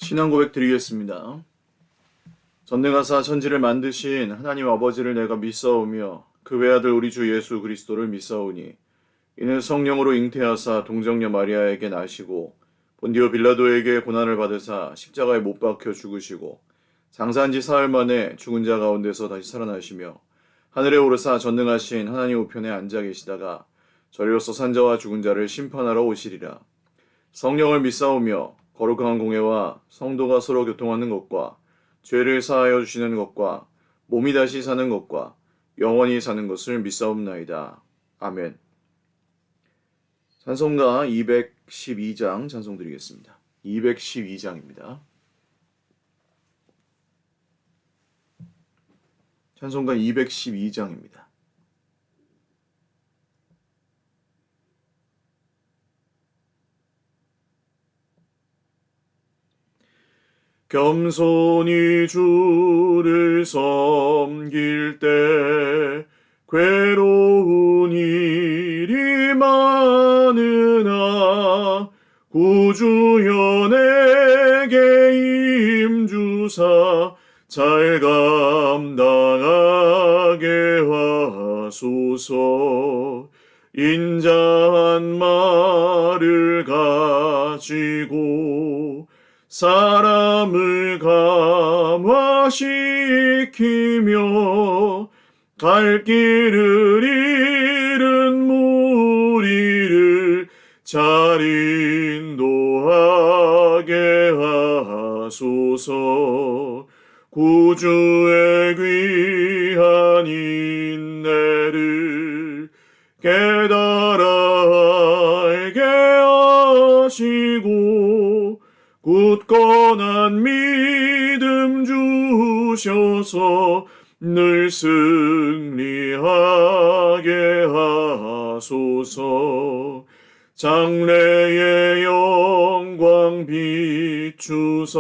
신앙 고백 드리겠습니다. 전능하사 천지를 만드신 하나님 아버지를 내가 믿사오며 그 외아들 우리 주 예수 그리스도를 믿사오니 이는 성령으로 잉태하사 동정녀 마리아에게 나시고 본디오 빌라도에게 고난을 받으사 십자가에 못 박혀 죽으시고 장사한 지 사흘 만에 죽은 자 가운데서 다시 살아나시며 하늘에 오르사 전능하신 하나님 우편에 앉아 계시다가 저리로서 산자와 죽은 자를 심판하러 오시리라. 성령을 믿사오며 거룩한 공회와 성도가 서로 교통하는 것과 죄를 사하여 주시는 것과 몸이 다시 사는 것과 영원히 사는 것을 믿사옵나이다. 아멘. 찬송가 212장 찬송 드리겠습니다. 212장입니다. 찬송가 212장입니다. 겸손히 주를 섬길 때 괴로운 일이 많으나 구주여 내게 힘주사 잘 감당하게 하소서. 인자한 말을 가지고 사람을 감화시키며 갈 길을 잃은 무리를 잘 인도하게 하소서. 구주의 귀한 인내를 깨달아 알게 하시고 굳건한 믿음 주셔서 늘 승리하게 하소서. 장래의 영광 비추사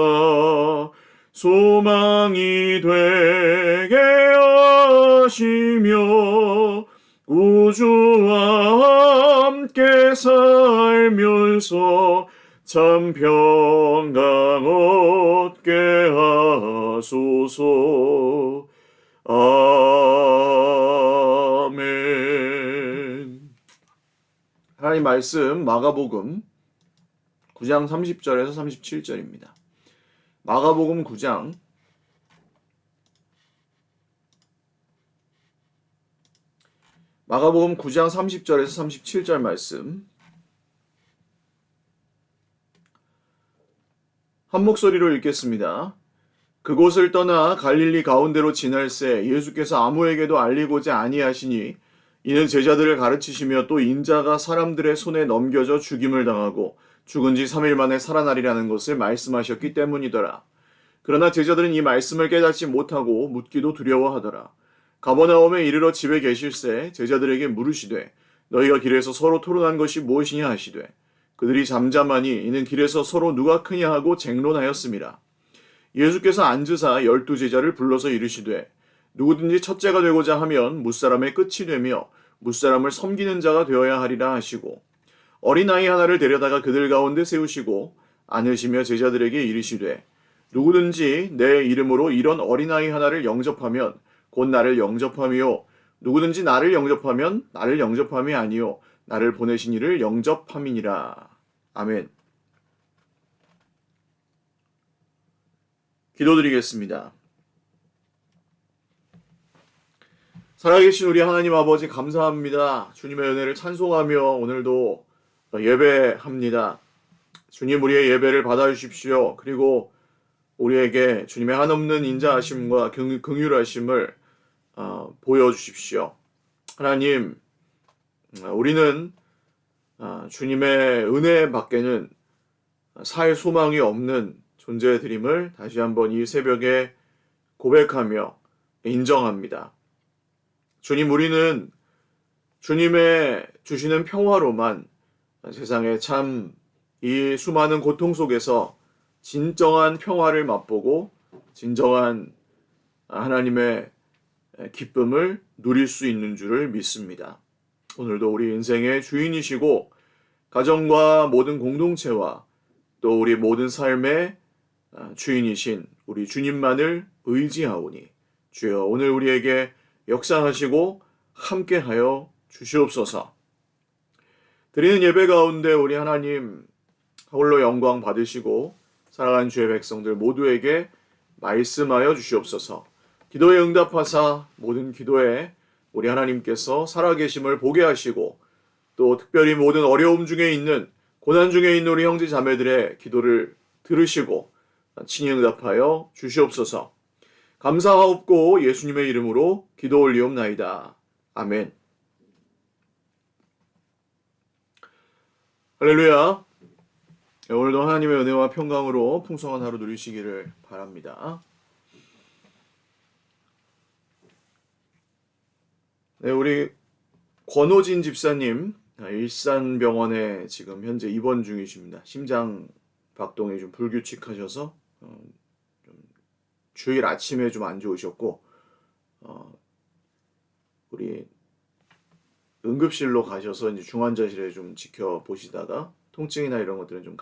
소망이 되게 하시며 구주와 함께 살면서 참 평강 얻게 하소서. 아멘. 하나님 말씀 마가복음 9장 30절에서 37절입니다. 마가복음 9장 30절에서 37절 말씀 한 목소리로 읽겠습니다. 그곳을 떠나 갈릴리 가운데로 지날새 예수께서 아무에게도 알리고자 아니하시니 이는 제자들을 가르치시며 또 인자가 사람들의 손에 넘겨져 죽임을 당하고 죽은 지 3일 만에 살아나리라는 것을 말씀하셨기 때문이더라. 그러나 제자들은 이 말씀을 깨닫지 못하고 묻기도 두려워하더라. 가버나움에 이르러 집에 계실새 제자들에게 물으시되 너희가 길에서 서로 토론한 것이 무엇이냐 하시되 그들이 잠잠하니 이는 길에서 서로 누가 크냐 하고 쟁론하였음이라. 예수께서 앉으사 12 제자를 불러서 이르시되 누구든지 첫째가 되고자 하면 무사람의 끝이 되며 무사람을 섬기는 자가 되어야 하리라 하시고 어린아이 하나를 데려다가 그들 가운데 세우시고 안으시며 제자들에게 이르시되 누구든지 내 이름으로 이런 어린아이 하나를 영접하면 곧 나를 영접함이요 누구든지 나를 영접하면 나를 영접함이 아니요 나를 보내신 이를 영접함이니라. 아멘. 기도드리겠습니다. 살아계신 우리 하나님 아버지 감사합니다. 주님의 은혜를 찬송하며 오늘도 예배합니다. 주님 우리의 예배를 받아주십시오. 그리고 우리에게 주님의 한없는 인자하심과 긍휼하심을 보여주십시오. 하나님, 우리는 주님의 은혜 밖에는 살 소망이 없는 존재들임을 다시 한번 이 새벽에 고백하며 인정합니다. 주님, 우리는 주님의 주시는 평화로만 세상에 참 이 수많은 고통 속에서 진정한 평화를 맛보고 진정한 하나님의 기쁨을 누릴 수 있는 줄을 믿습니다. 오늘도 우리 인생의 주인이시고 가정과 모든 공동체와 또 우리 모든 삶에 주인이신 우리 주님만을 의지하오니 주여 오늘 우리에게 역사하시고 함께하여 주시옵소서. 드리는 예배 가운데 우리 하나님 홀로 영광 받으시고 사랑하는 주의 백성들 모두에게 말씀하여 주시옵소서. 기도에 응답하사 모든 기도에 우리 하나님께서 살아계심을 보게 하시고 또 특별히 모든 어려움 중에 있는 고난 중에 있는 우리 형제 자매들의 기도를 들으시고 친히 응답하여 주시옵소서. 감사하옵고 예수님의 이름으로 기도 올리옵나이다. 아멘. 할렐루야. 오늘도 하나님의 은혜와 평강으로 풍성한 하루 누리시기를 바랍니다. 네, 우리 권호진 집사님 일산병원에 지금 현재 입원 중이십니다. 심장 박동이 좀 불규칙하셔서 좀 주일 아침에 좀 안 좋으셨고 우리 응급실로 가셔서 이제 중환자실에 좀 지켜보시다가 통증이나 이런 것들은 좀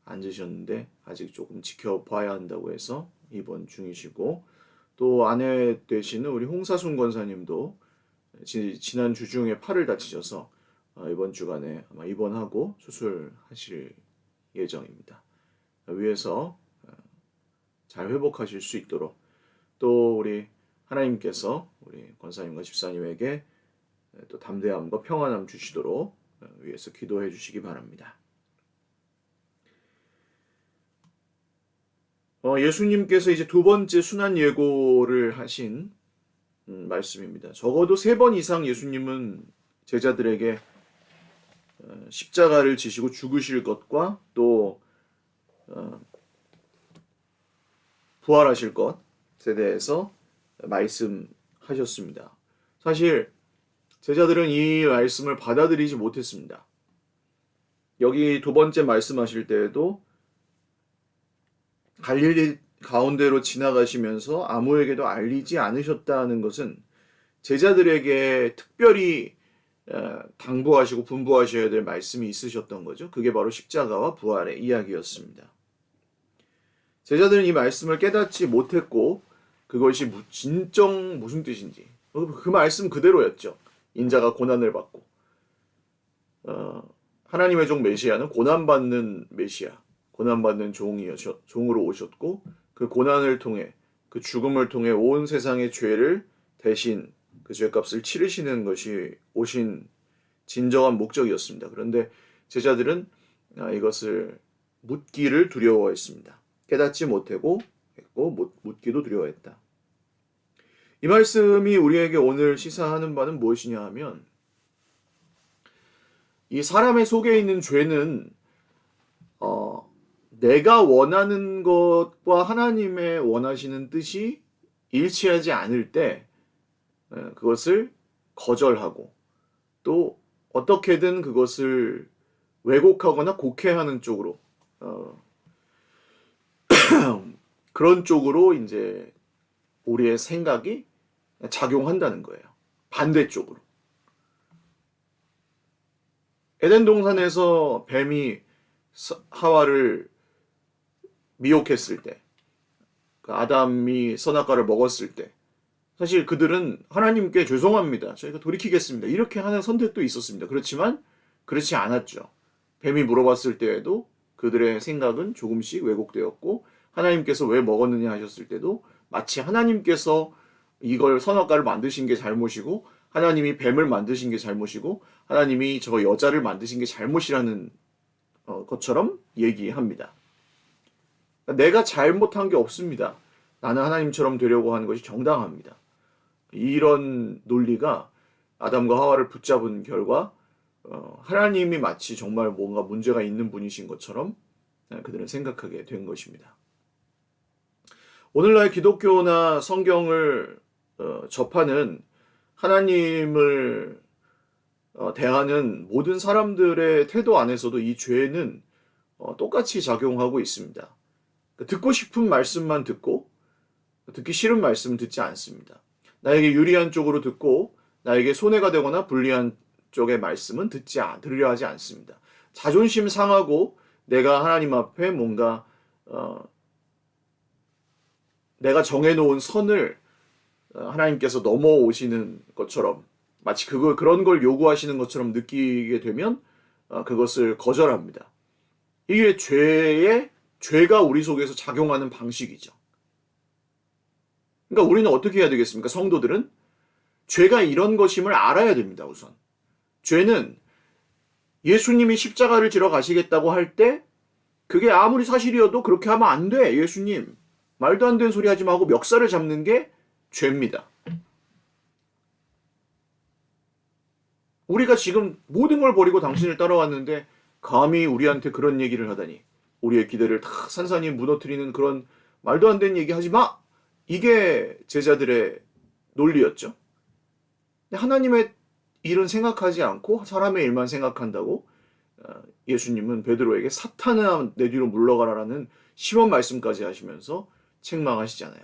가라앉으셨는데 아직 조금 지켜봐야 한다고 해서 입원 중이시고 또 아내 되시는 우리 홍사순 권사님도 지난 주 중에 팔을 다치셔서 이번 주간에 아마 입원하고 수술하실 예정입니다. 위에서 잘 회복하실 수 있도록 또 우리 하나님께서 우리 권사님과 집사님에게 또 담대함과 평안함 주시도록 위에서 기도해 주시기 바랍니다. 예수님께서 이제 두 번째 순환 예고를 하신 말씀입니다. 적어도 3번 이상 예수님은 제자들에게 십자가를 지시고 죽으실 것과 또 부활하실 것에 대해서 말씀하셨습니다. 사실 제자들은 이 말씀을 받아들이지 못했습니다. 여기 두 번째 말씀하실 때에도 갈릴리 가운데로 지나가시면서 아무에게도 알리지 않으셨다는 것은 제자들에게 특별히 당부하시고 분부하셔야 될 말씀이 있으셨던 거죠. 그게 바로 십자가와 부활의 이야기였습니다. 제자들은 이 말씀을 깨닫지 못했고 그것이 진정 무슨 뜻인지 그 말씀 그대로였죠. 인자가 고난을 받고 하나님의 종 메시아는 고난받는 메시아, 고난받는 종으로 오셨고 그 고난을 통해 그 죽음을 통해 온 세상의 죄를 대신 그 죄값을 치르시는 것이 오신 진정한 목적이었습니다. 그런데 제자들은 이것을 묻기를 두려워했습니다. 깨닫지 못하고 했고 묻기도 두려워했다. 이 말씀이 우리에게 오늘 시사하는 바는 무엇이냐 하면 이 사람의 속에 있는 죄는 내가 원하는 것과 하나님의 원하시는 뜻이 일치하지 않을 때 그것을 거절하고 또 어떻게든 그것을 왜곡하거나 곡해하는 쪽으로 그런 쪽으로 이제 우리의 생각이 작용한다는 거예요. 반대쪽으로. 에덴 동산에서 뱀이 하와를 미혹했을 때, 아담이 선악과를 먹었을 때, 사실 그들은 하나님께 죄송합니다. 저희가 돌이키겠습니다. 이렇게 하는 선택도 있었습니다. 그렇지만 그렇지 않았죠. 뱀이 물어봤을 때에도 그들의 생각은 조금씩 왜곡되었고 하나님께서 왜 먹었느냐 하셨을 때도 마치 하나님께서 이걸 선악과를 만드신 게 잘못이고 하나님이 뱀을 만드신 게 잘못이고 하나님이 저 여자를 만드신 게 잘못이라는 것처럼 얘기합니다. 내가 잘못한 게 없습니다. 나는 하나님처럼 되려고 하는 것이 정당합니다. 이런 논리가 아담과 하와를 붙잡은 결과 하나님이 마치 정말 뭔가 문제가 있는 분이신 것처럼 그들은 생각하게 된 것입니다. 오늘날 기독교나 성경을 접하는 하나님을 대하는 모든 사람들의 태도 안에서도 이 죄는 똑같이 작용하고 있습니다. 듣고 싶은 말씀만 듣고 듣기 싫은 말씀은 듣지 않습니다. 나에게 유리한 쪽으로 듣고 나에게 손해가 되거나 불리한 쪽의 말씀은 들으려 하지 않습니다. 자존심 상하고 내가 하나님 앞에 뭔가 내가 정해놓은 선을 하나님께서 넘어오시는 것처럼 마치 그런 걸 요구하시는 것처럼 느끼게 되면 그것을 거절합니다. 이게 죄가 우리 속에서 작용하는 방식이죠. 그러니까 우리는 어떻게 해야 되겠습니까? 성도들은 죄가 이런 것임을 알아야 됩니다. 우선 죄는 예수님이 십자가를 지러 가시겠다고 할 때 그게 아무리 사실이어도 그렇게 하면 안 돼. 예수님 말도 안 되는 소리 하지 말고 멱살을 잡는 게 죄입니다. 우리가 지금 모든 걸 버리고 당신을 따라왔는데 감히 우리한테 그런 얘기를 하다니, 우리의 기대를 다 산산이 무너뜨리는 그런 말도 안 되는 얘기 하지 마! 이게 제자들의 논리였죠. 하나님의 일은 생각하지 않고 사람의 일만 생각한다고 예수님은 베드로에게 사탄아 내 뒤로 물러가라라는 심한 말씀까지 하시면서 책망하시잖아요.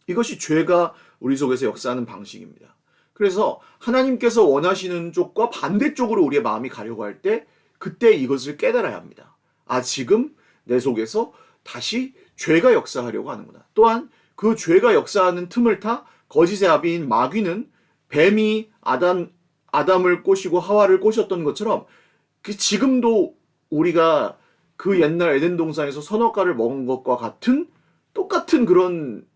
이것이 죄가 우리 속에서 역사하는 방식입니다. 그래서 하나님께서 원하시는 쪽과 반대쪽으로 우리의 마음이 가려고 할 때 그때 이것을 깨달아야 합니다. 아, 지금 내 속에서 다시 죄가 역사하려고 하는구나. 또한 그 죄가 역사하는 틈을 타 거짓의 아비인 마귀는 뱀이 아담을 꼬시고 하와를 꼬셨던 것처럼 지금도 우리가 그 옛날 에덴 동산에서 선악과를 먹은 것과 같은 똑같은 그런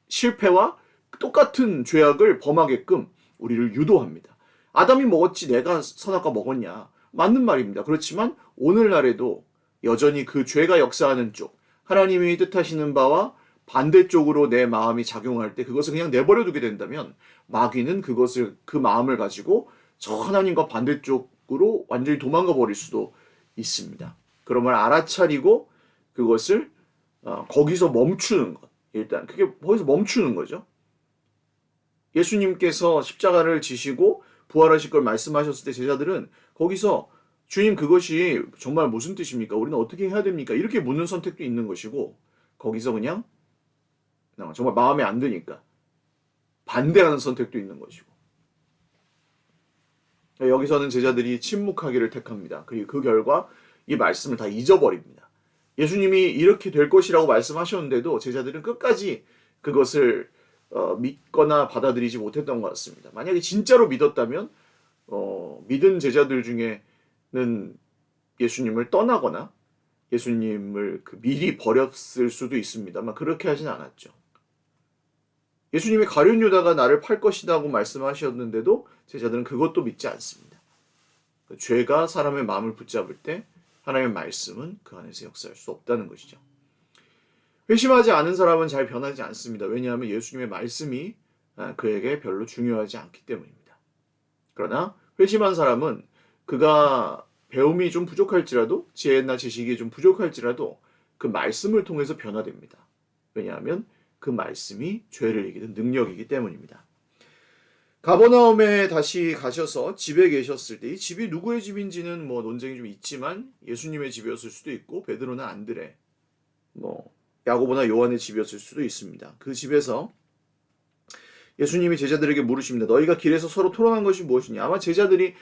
실패와 똑같은 죄악을 범하게끔 우리를 유도합니다. 아담이 먹었지 내가 선악과 먹었냐? 맞는 말입니다. 그렇지만 오늘날에도 여전히 그 죄가 역사하는 쪽, 하나님이 뜻하시는 바와 반대쪽으로 내 마음이 작용할 때 그것을 그냥 내버려 두게 된다면 마귀는 그 마음을 가지고 저 하나님과 반대쪽으로 완전히 도망가 버릴 수도 있습니다. 그러면 알아차리고 그것을 거기서 멈추는 것. 일단 그게 거기서 멈추는 거죠. 예수님께서 십자가를 지시고 부활하실 걸 말씀하셨을 때 제자들은 거기서 주님 그것이 정말 무슨 뜻입니까? 우리는 어떻게 해야 됩니까? 이렇게 묻는 선택도 있는 것이고 거기서 그냥 정말 마음에 안 드니까 반대하는 선택도 있는 것이고 여기서는 제자들이 침묵하기를 택합니다. 그리고 그 결과 이 말씀을 다 잊어버립니다. 예수님이 이렇게 될 것이라고 말씀하셨는데도 제자들은 끝까지 그것을 믿거나 받아들이지 못했던 것 같습니다. 만약에 진짜로 믿었다면 믿은 제자들 중에는 예수님을 떠나거나 예수님을 미리 버렸을 수도 있습니다만 그렇게 하진 않았죠. 예수님이 가룟 유다가 나를 팔 것이라고 말씀하셨는데도 제자들은 그것도 믿지 않습니다. 죄가 사람의 마음을 붙잡을 때 하나님의 말씀은 그 안에서 역사할 수 없다는 것이죠. 회심하지 않은 사람은 잘 변하지 않습니다. 왜냐하면 예수님의 말씀이 그에게 별로 중요하지 않기 때문입니다. 그러나 회심한 사람은 그가 배움이 좀 부족할지라도 지혜나 지식이 좀 부족할지라도 그 말씀을 통해서 변화됩니다. 왜냐하면 그 말씀이 죄를 이기는 능력이기 때문입니다. 가버나움에 다시 가셔서 집에 계셨을 때 이 집이 누구의 집인지는 논쟁이 좀 있지만 예수님의 집이었을 수도 있고 베드로나 안드레, 야고보나 요한의 집이었을 수도 있습니다. 그 집에서 예수님이 제자들에게 물으십니다. 너희가 길에서 서로 토론한 것이 무엇이냐? 아마 제자들이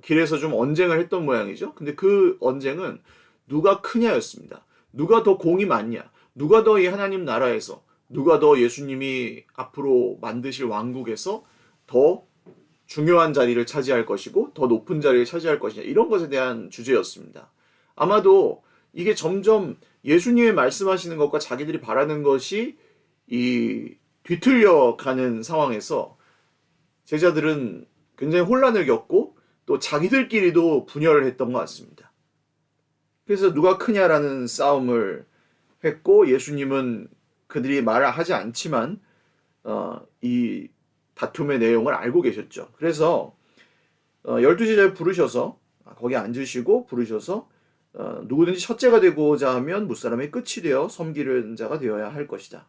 길에서 좀 언쟁을 했던 모양이죠. 근데 그 언쟁은 누가 크냐였습니다. 누가 더 공이 많냐? 누가 더 이 하나님 나라에서, 누가 더 예수님이 앞으로 만드실 왕국에서 더 중요한 자리를 차지할 것이고 더 높은 자리를 차지할 것이냐, 이런 것에 대한 주제였습니다. 아마도 이게 점점 예수님이 말씀하시는 것과 자기들이 바라는 것이 뒤틀려 가는 상황에서 제자들은 굉장히 혼란을 겪고 또 자기들끼리도 분열을 했던 것 같습니다. 그래서 누가 크냐라는 싸움을 했고 예수님은 그들이 말을 하지 않지만 이 다툼의 내용을 알고 계셨죠. 그래서 12제자를 부르셔서 거기 앉으시고 부르셔서 누구든지 첫째가 되고자 하면 무사람의 끝이 되어 섬기는 자가 되어야 할 것이다.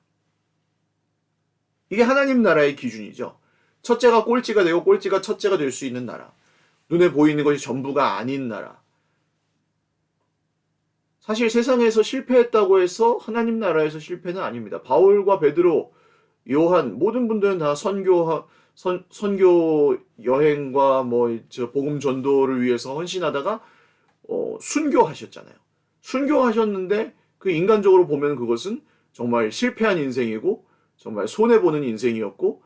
이게 하나님 나라의 기준이죠. 첫째가 꼴찌가 되고 꼴찌가 첫째가 될 수 있는 나라. 눈에 보이는 것이 전부가 아닌 나라. 사실 세상에서 실패했다고 해서 하나님 나라에서 실패는 아닙니다. 바울과 베드로, 요한 모든 분들은 다 선교 여행과 복음 전도를 위해서 헌신하다가 순교하셨잖아요. 순교하셨는데 그 인간적으로 보면 그것은 정말 실패한 인생이고 정말 손해보는 인생이었고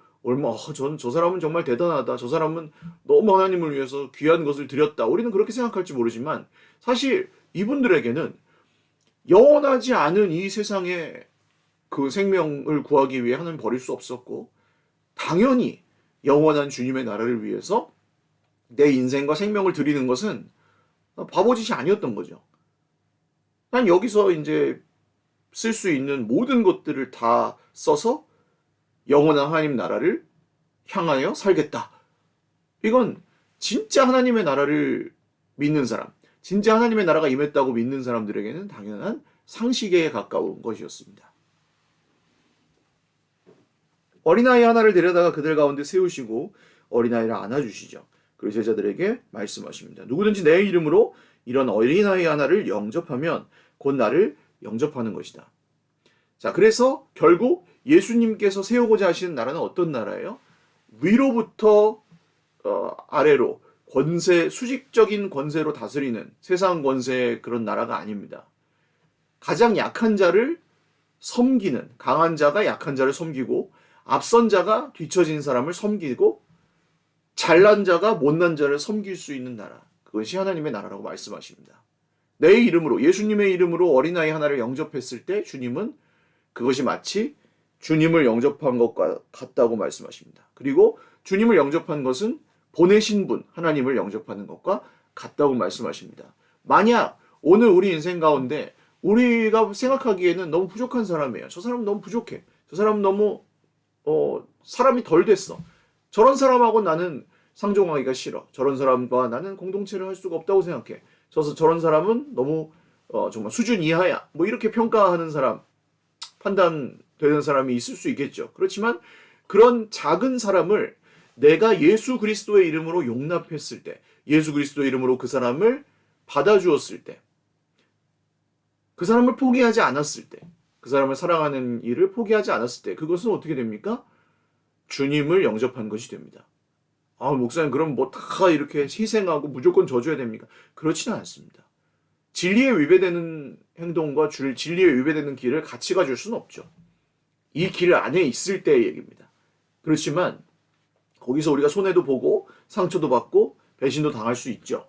저 사람은 정말 대단하다. 저 사람은 너무 하나님을 위해서 귀한 것을 드렸다. 우리는 그렇게 생각할지 모르지만 사실 이분들에게는 영원하지 않은 이 세상에 그 생명을 구하기 위해 하나님 버릴 수 없었고 당연히 영원한 주님의 나라를 위해서 내 인생과 생명을 드리는 것은 바보짓이 아니었던 거죠. 난 여기서 이제 쓸 수 있는 모든 것들을 다 써서 영원한 하나님 나라를 향하여 살겠다. 이건 진짜 하나님의 나라를 믿는 사람, 진짜 하나님의 나라가 임했다고 믿는 사람들에게는 당연한 상식에 가까운 것이었습니다. 어린아이 하나를 데려다가 그들 가운데 세우시고 어린아이를 안아주시죠. 그리고 제자들에게 말씀하십니다. 누구든지 내 이름으로 이런 어린아이 하나를 영접하면 곧 나를 영접하는 것이다. 자, 그래서 결국 예수님께서 세우고자 하시는 나라는 어떤 나라예요? 위로부터 아래로 권세, 수직적인 권세로 다스리는 세상 권세의 그런 나라가 아닙니다. 가장 약한 자를 섬기는, 강한 자가 약한 자를 섬기고 앞선 자가 뒤처진 사람을 섬기고 잘난 자가 못난 자를 섬길 수 있는 나라. 그것이 하나님의 나라라고 말씀하십니다. 내 이름으로, 예수님의 이름으로 어린아이 하나를 영접했을 때 주님은 그것이 마치 주님을 영접한 것과 같다고 말씀하십니다. 그리고 주님을 영접한 것은 보내신 분, 하나님을 영접하는 것과 같다고 말씀하십니다. 만약 오늘 우리 인생 가운데 우리가 생각하기에는 너무 부족한 사람이에요. 저 사람은 너무 부족해. 저 사람은 너무 사람이 덜 됐어. 저런 사람하고 나는 상종하기가 싫어. 저런 사람과 나는 공동체를 할 수가 없다고 생각해. 저런 사람은 너무 정말 수준 이하야. 뭐 이렇게 평가하는 사람, 판단되는 사람이 있을 수 있겠죠. 그렇지만 그런 작은 사람을 내가 예수 그리스도의 이름으로 용납했을 때, 예수 그리스도의 이름으로 그 사람을 받아주었을 때, 그 사람을 포기하지 않았을 때, 그 사람을 사랑하는 일을 포기하지 않았을 때 그것은 어떻게 됩니까? 주님을 영접한 것이 됩니다. 아, 목사님 그럼 뭐 다 이렇게 희생하고 무조건 져줘야 됩니까? 그렇지는 않습니다. 진리에 위배되는 행동과 진리에 위배되는 길을 같이 가줄 수는 없죠. 이 길 안에 있을 때의 얘기입니다. 그렇지만 거기서 우리가 손해도 보고 상처도 받고 배신도 당할 수 있죠.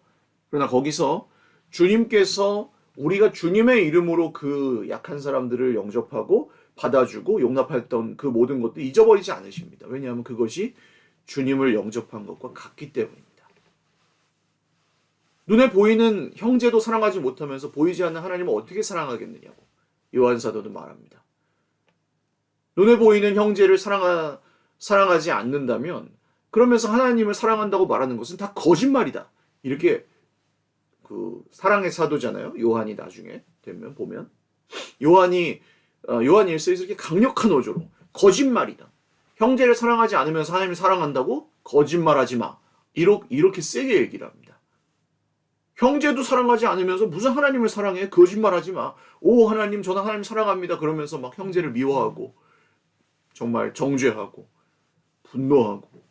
그러나 거기서 주님께서 우리가 주님의 이름으로 그 약한 사람들을 영접하고 받아주고 용납했던 그 모든 것도 잊어버리지 않으십니다. 왜냐하면 그것이 주님을 영접한 것과 같기 때문입니다. 눈에 보이는 형제도 사랑하지 못하면서 보이지 않는 하나님을 어떻게 사랑하겠느냐고 요한 사도는 말합니다. 눈에 보이는 형제를 사랑하지 않는다면 그러면서 하나님을 사랑한다고 말하는 것은 다 거짓말이다. 이렇게 그 사랑의 사도잖아요. 요한이 나중에 되면 보면 요한 1서에서 이렇게 강력한 어조로 거짓말이다. 형제를 사랑하지 않으면서 하나님을 사랑한다고 거짓말하지 마. 이렇게 세게 얘기를 합니다. 형제도 사랑하지 않으면서 무슨 하나님을 사랑해? 거짓말하지 마. 오 하나님 저는 하나님 사랑합니다. 그러면서 막 형제를 미워하고 정말 정죄하고 분노하고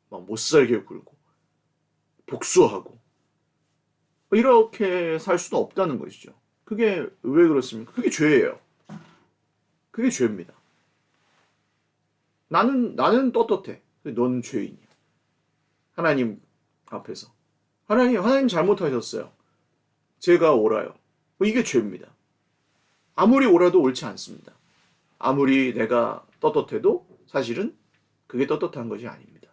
막 못살게 굴고 복수하고 이렇게 살 수는 없다는 것이죠. 그게 왜 그렇습니까? 그게 죄예요. 그게 죄입니다. 나는 떳떳해. 넌 죄인이야. 하나님 앞에서. 하나님 잘못하셨어요. 제가 옳아요. 이게 죄입니다. 아무리 옳아도 옳지 않습니다. 아무리 내가 떳떳해도 사실은 그게 떳떳한 것이 아닙니다.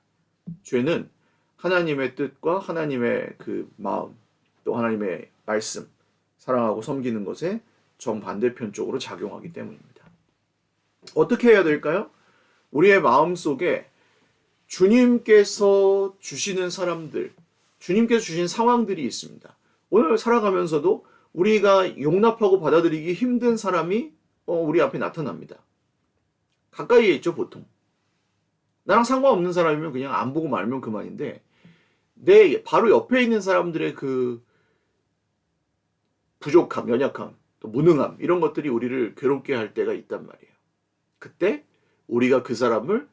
죄는 하나님의 뜻과 하나님의 그 마음, 또 하나님의 말씀, 사랑하고 섬기는 것에 정반대편 쪽으로 작용하기 때문입니다. 어떻게 해야 될까요? 우리의 마음속에 주님께서 주시는 사람들, 주님께서 주신 상황들이 있습니다. 오늘 살아가면서도 우리가 용납하고 받아들이기 힘든 사람이 우리 앞에 나타납니다. 가까이에 있죠, 보통. 나랑 상관없는 사람이면 그냥 안 보고 말면 그만인데 내 바로 옆에 있는 사람들의 그 부족함, 연약함, 또 무능함 이런 것들이 우리를 괴롭게 할 때가 있단 말이에요. 그때 우리가 그 사람을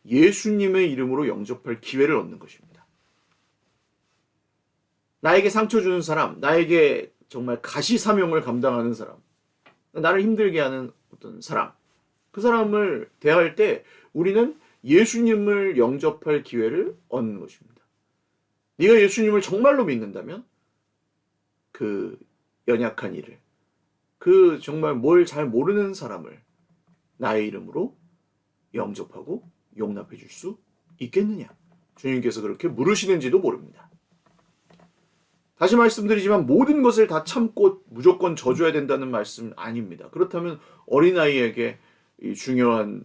예수님의 이름으로 영접할 기회를 얻는 것입니다. 나에게 상처 주는 사람, 나에게 정말 가시사명을 감당하는 사람, 나를 힘들게 하는 어떤 사람, 그 사람을 대할 때 우리는 예수님을 영접할 기회를 얻는 것입니다. 네가 예수님을 정말로 믿는다면 그 연약한 이를, 그 정말 뭘 잘 모르는 사람을 나의 이름으로 영접하고 용납해 줄 수 있겠느냐? 주님께서 그렇게 물으시는지도 모릅니다. 다시 말씀드리지만 모든 것을 다 참고 무조건 져줘야 된다는 말씀은 아닙니다. 그렇다면 어린아이에게 이 중요한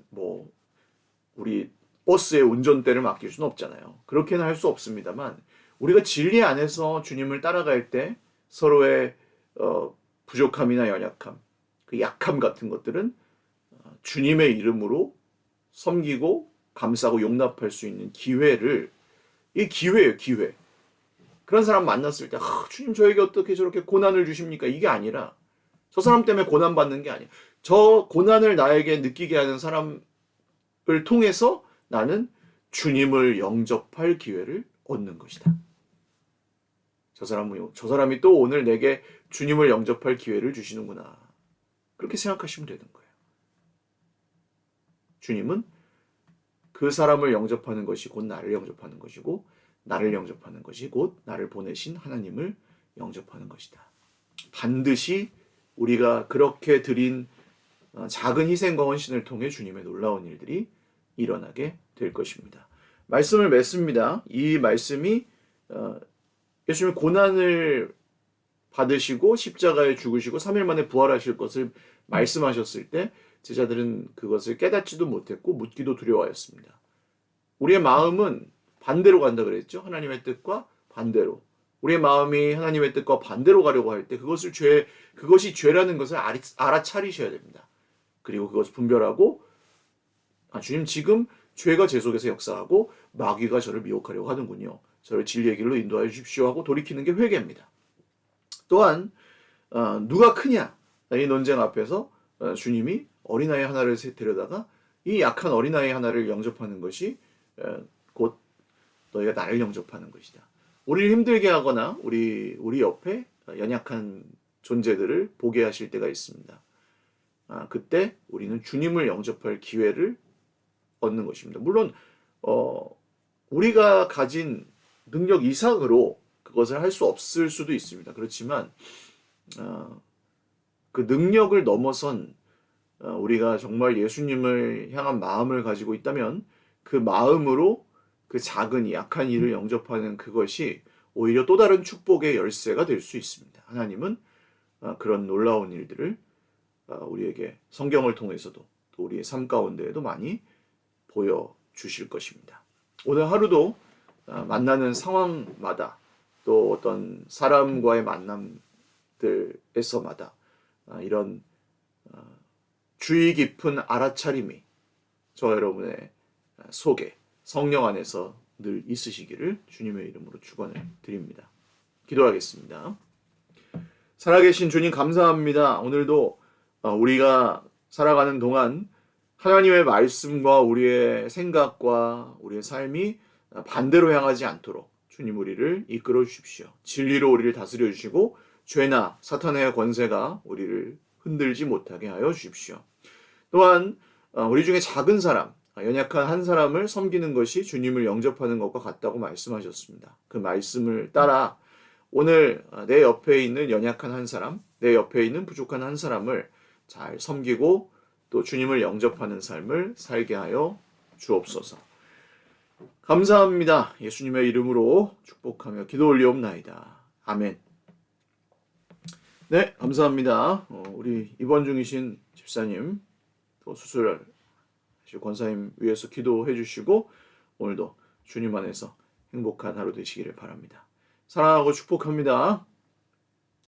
우리 버스의 운전대를 맡길 수는 없잖아요. 그렇게는 할 수 없습니다만 우리가 진리 안에서 주님을 따라갈 때 서로의 부족함이나 연약함, 그 약함 같은 것들은 주님의 이름으로 섬기고 감싸고 용납할 수 있는 기회를, 이 기회예요, 기회. 그런 사람 만났을 때 주님 저에게 어떻게 저렇게 고난을 주십니까? 이게 아니라 저 사람 때문에 고난받는 게 아니야. 저 고난을 나에게 느끼게 하는 사람을 통해서 나는 주님을 영접할 기회를 얻는 것이다. 저 사람이 또 오늘 내게 주님을 영접할 기회를 주시는구나. 그렇게 생각하시면 되는 거예요. 주님은 그 사람을 영접하는 것이 곧 나를 영접하는 것이고, 나를 영접하는 것이 곧 나를 보내신 하나님을 영접하는 것이다. 반드시 우리가 그렇게 드린 작은 희생과 헌신을 통해 주님의 놀라운 일들이 일어나게 될 것입니다. 말씀을 맺습니다. 이 말씀이 예수님이 고난을 받으시고 십자가에 죽으시고 3일 만에 부활하실 것을 말씀하셨을 때 제자들은 그것을 깨닫지도 못했고 묻기도 두려워하였습니다. 우리의 마음은 반대로 간다 그랬죠. 하나님의 뜻과 반대로. 우리의 마음이 하나님의 뜻과 반대로 가려고 할 때 그것이 죄라는 것을 알아차리셔야 됩니다. 그리고 그것을 분별하고 주님 지금 죄가 제 속에서 역사하고 마귀가 저를 미혹하려고 하는군요. 저를 진리의 길로 인도하여 주십시오 하고 돌이키는 게 회개입니다. 또한 누가 크냐? 이 논쟁 앞에서 주님이 어린아이 하나를 데려다가 이 약한 어린아이 하나를 영접하는 것이 곧 너희가 나를 영접하는 것이다. 우리를 힘들게 하거나 우리 옆에 연약한 존재들을 보게 하실 때가 있습니다. 그때 우리는 주님을 영접할 기회를 얻는 것입니다. 물론 우리가 가진 능력 이상으로 그것을 할 수 없을 수도 있습니다. 그렇지만 그 능력을 넘어선 우리가 정말 예수님을 향한 마음을 가지고 있다면 그 마음으로 그 작은 약한 이를 영접하는 그것이 오히려 또 다른 축복의 열쇠가 될 수 있습니다. 하나님은 그런 놀라운 일들을 우리에게 성경을 통해서도 또 우리의 삶 가운데에도 많이 보여주실 것입니다. 오늘 하루도 만나는 상황마다 또 어떤 사람과의 만남들에서마다 이런 주의 깊은 알아차림이 저 여러분의 속에 성령 안에서 늘 있으시기를 주님의 이름으로 축원을 드립니다. 기도하겠습니다. 살아계신 주님 감사합니다. 오늘도 우리가 살아가는 동안 하나님의 말씀과 우리의 생각과 우리의 삶이 반대로 향하지 않도록 주님 우리를 이끌어 주십시오. 진리로 우리를 다스려 주시고 죄나 사탄의 권세가 우리를 흔들지 못하게 하여 주십시오. 또한 우리 중에 작은 사람, 연약한 한 사람을 섬기는 것이 주님을 영접하는 것과 같다고 말씀하셨습니다. 그 말씀을 따라 오늘 내 옆에 있는 연약한 한 사람, 내 옆에 있는 부족한 한 사람을 잘 섬기고 또 주님을 영접하는 삶을 살게 하여 주옵소서. 감사합니다. 예수님의 이름으로 축복하며 기도 올리옵나이다. 아멘. 네, 감사합니다. 우리 입원 중이신 집사님, 또 수술하실 권사님 위해서 기도해 주시고 오늘도 주님 안에서 행복한 하루 되시기를 바랍니다. 사랑하고 축복합니다.